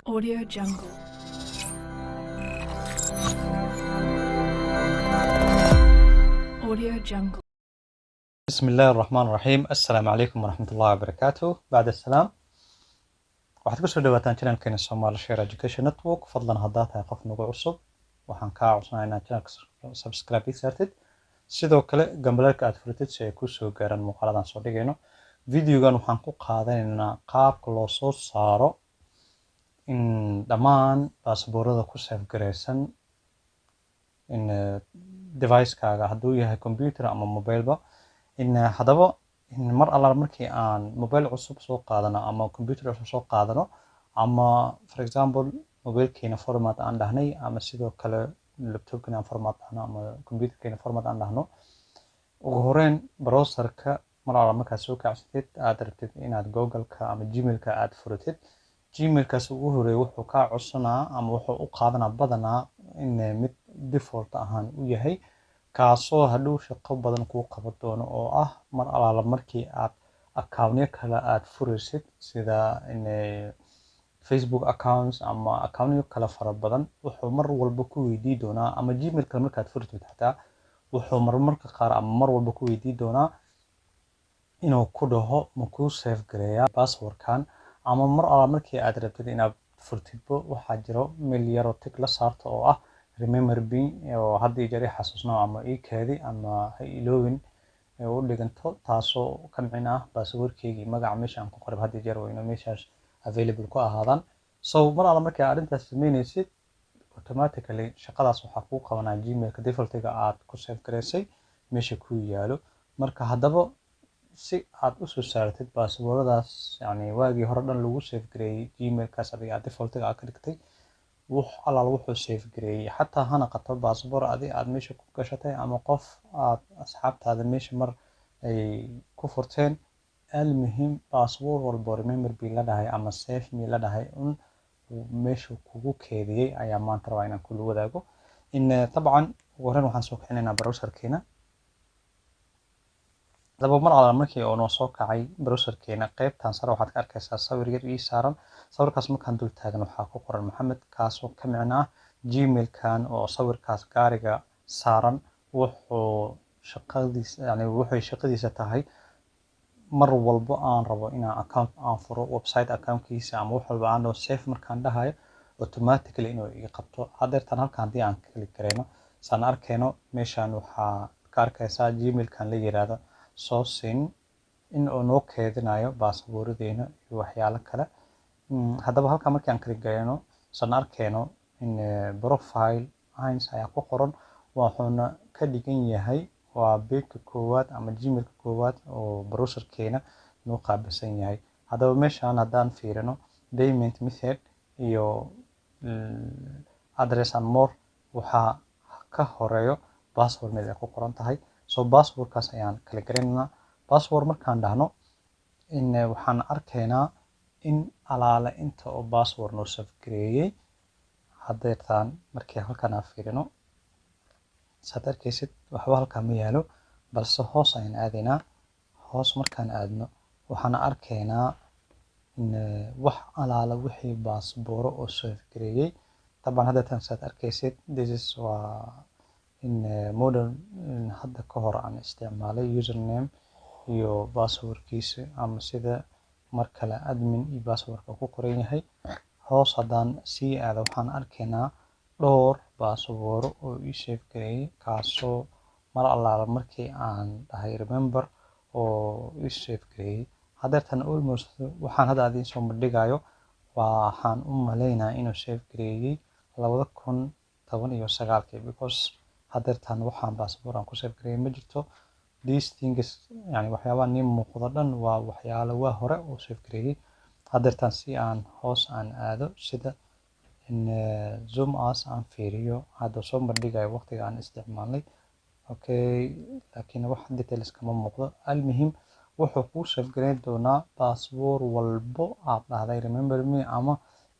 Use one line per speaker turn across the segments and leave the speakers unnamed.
Audio Jungle. Audio Jungle.
بسم الله الرحمن الرحيم. السلام عليكم ورحمة الله وبركاته. بعد السلام waxaad ku soo dhawaataan channelkeena Somali Share Education Network. fadlan haddaad tahay qof nagu cusub waxaan kaa codsanayaa inaad channelka subscribe ii saartid, sidoo kale gambaleelka aad furitid si ay ku soo gaaraan muuqaaladan soo dhigayno. Videogan waxaan ku qaadanaynaa qaabka loo soo saaro in dhammaan baasaboorada ku save gareysan in device-kaaga hadduu yahay computer ama mobile-ba. haddaba mar alla markii aan mobile cusub soo qaadano ama computer cusub soo qaadano ama for example mobilekeena format aan dhahnay ama sidoo kale laptopkeena format dhahno ama computerkeena format aan dhahno, ugu horeyn browserka mar alla markaad soo kacsatid aad rabtid inaad google-ka ama gmail-ka aad furitid, gmail-kaas ugu horeeya wuxuu kaa codsanaa ama wuxuu u qaadanaa badanaa in mid default ahaan u yahay kaasoo hadhow shaqo badan kuu qaban doono oo ah mar allaala markii aad accountyo kale aad furaysid sida Facebook accounts ama accountyo kale fara badan, wuxuu mar walba ku weydii doonaa ama gmail kale markaad furitid xataa wuxuu marmarka qaar ama mar walba ku weydii doonaa inuu ku dhaho ma kuu save gareeyaa passwordkan, ama mar alla markii aad rabtid inaad furtidbo waxaa jiro meel yaroo tig la saarto oo ah remember me oo haddii jeer i xasuusno ama ii keedi ama ha iloowin u dhiganto, taasoo ka micno ah baasaboorkeygii magaca meesha aan ku qoray haddii jeer waa inuu meeshaas available ku ahaadaan. So mar alla markii aad arrintaas sameynaysid automatically shaqadaas waxaa kuu qabanaa gmailka defaultiga aad ku save gareysay meesha ku yaalo. Marka haddaba si aad u soo saartid baasabooradaas yani waagii hore dhan lagu save gareeyay gmailkaas adiga aad defaultiga aad ka dhigtay allaala wuxuu save gareeyay xataa hana qato baasaboor adiga aad meesha ku gashatay ama qof aad asxaabtaada meesha mar ay ku furteen, almuhim baasaboor walbo remember me la dhahay ama save me la dhahay meesha kugu keediyay ayaa maanta rabaa inaan kula wadaago. Dabcan ugu horreyn waxaan soo kicinaynaa browserkeena. Haddaba mar alla markii uu noo soo kacay browserkeena qaybtan sare waxaad ka arkaysaa sawir yar ii saaran. Sawirkaas markaan dul taagan waxaa ku qoran Maxamed, kaasoo ka micno ah gmailkan oo sawirkaas gaariga saaran wuxuu shaqadiisa tahay mar walbo aan rabo inaan account aan furo website accountkiisa ama wax walba aan dhaho save markaan dhahayo automatically inuu iga qabto. Haddeertan halkan haddii aan click gareyno saan arkayno meeshan waxaa ka arkaysaa gmailkan la yiraahdo sourcing in uu noo keedinayo baasaboorradeena iyo waxyaalo kale. Haddaba halkan markii aan click gareyno saan arkayno in profile lines ayaa ku qoran, wuxuuna ka dhigan yahay waa page-ka koowaad ama gmailka koowaad oo browserkeena noo qaabilsan yahay. Haddaba meeshaan haddaan fiirino payment method iyo address and more waxaa ka horeeyo password mid ay ku qoran tahay. So passwordkaas ayaan kala garanaynaa. Password markaan dhahno waxaan arkaynaa in alaala inta oo password noo save gareeyay. Haddeertaan markii halkan aan fiirino saad arkaysid waxba halkan ma yaalo, balse hoos ayaan aadaynaa. Hoos markaan aadno waxaan arkaynaa in wax alaala wixii baasabooro oo save gareeyay. Dabcan haddeertaan saad arkaysid this is waa in model hadda ka hor aan isticmaalay username iyo passwordkiisa ama sida mar kale admin iyo passwordka ku qoran yahay. Hoos haddaan sii aado waxaan arkaynaa dhowr baasabooro oo ii save gareeyay kaasoo mar allaala markii aan dhahay remember oo ii save gareeyay. Haddeertan almost waxaan hadda idiin soo bandhigayo waxaan u maleynayaa inuu save gareeyay 2019 because haddeertan waxaan baasaboor aan ku save gareeyay ma jirto. These things yani waxyaabaha niin muuqda dhan waa waxyaalo waa hore oo save gareeyay. Haddeertan si aan hoos aan aado sida in zoom as aan fiiriyo hadda soo bandhigayo waqtiga aan isticmaalnay okay, laakiin wax details kama muuqdo. Almuhim wuxuu kuu save gareyn doonaa baasaboor walbo aad dhahday remember me ama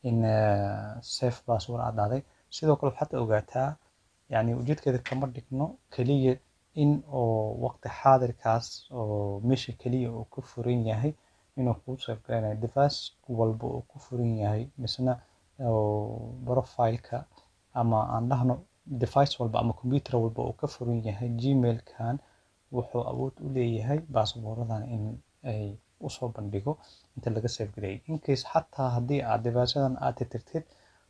in save password aad dhahday. Sidoo kale waxaad ogaataa yani ujeedkeeda kama dhigno kaliya in oo waqti xaadirkaas oo meesha kaliya uu ku furan yahay inuu kuu save gareynayo device walba uu ku furan yahay misna oo profile-ka ama aan dhahno device walba ama computer walba uu ka furan yahay Gmail-kan wuxuu awood u leeyahay baasaboorradan in ay u soo bandhigo inta laga save gareeyay. In case xataa haddii aad device-yadan aad tirtirtid,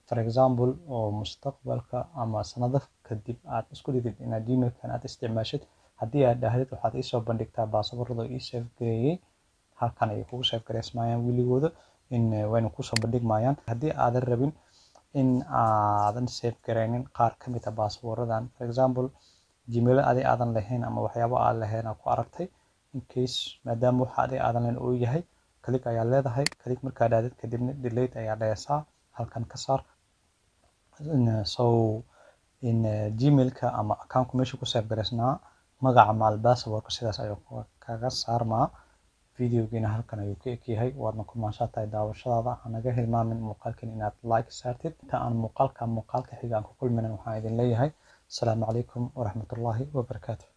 for example, oo mustaqbalka ama sanado kadib aad isku dayid inaad Gmail-kan aad isticmaashid, haddii aad dhahdid waxaad ii soo bandhigtaa baasaboorrada ii save gareeyay, halkan ayay kugu save gareysmayaan weligooda wayna kuu soo bandhigmayaan. Haddii aadan rabin in aadan save gareynin qaar ka mid ah baasaboorradan, for example, Gmail aadan lahayn ama waxyaabo aan lahayn aad ku aragtay, in case maadaama waxa aadan lahayn uu yahay, click ayaad leedahay. Click markaad dhahdid kadibna delete ayaad dhahaysaa, halkan ka saar. So Gmail-ka ama account-ka meesha ku save gareysnaa magaca maal baasaboorka sidaas ayuu kaga saarmaa. Videogiina halkan ayuu ka egyahay. Waadna ku mahadsantahay daawashadaada. Ha naga hilmaamin muuqaalkan inaad like saartid. Inta aan muuqaalka xiga aan ku kulmayna waxaan idin leeyahay asalaamu calaykum waraxmatullaahi wabarakaatuh.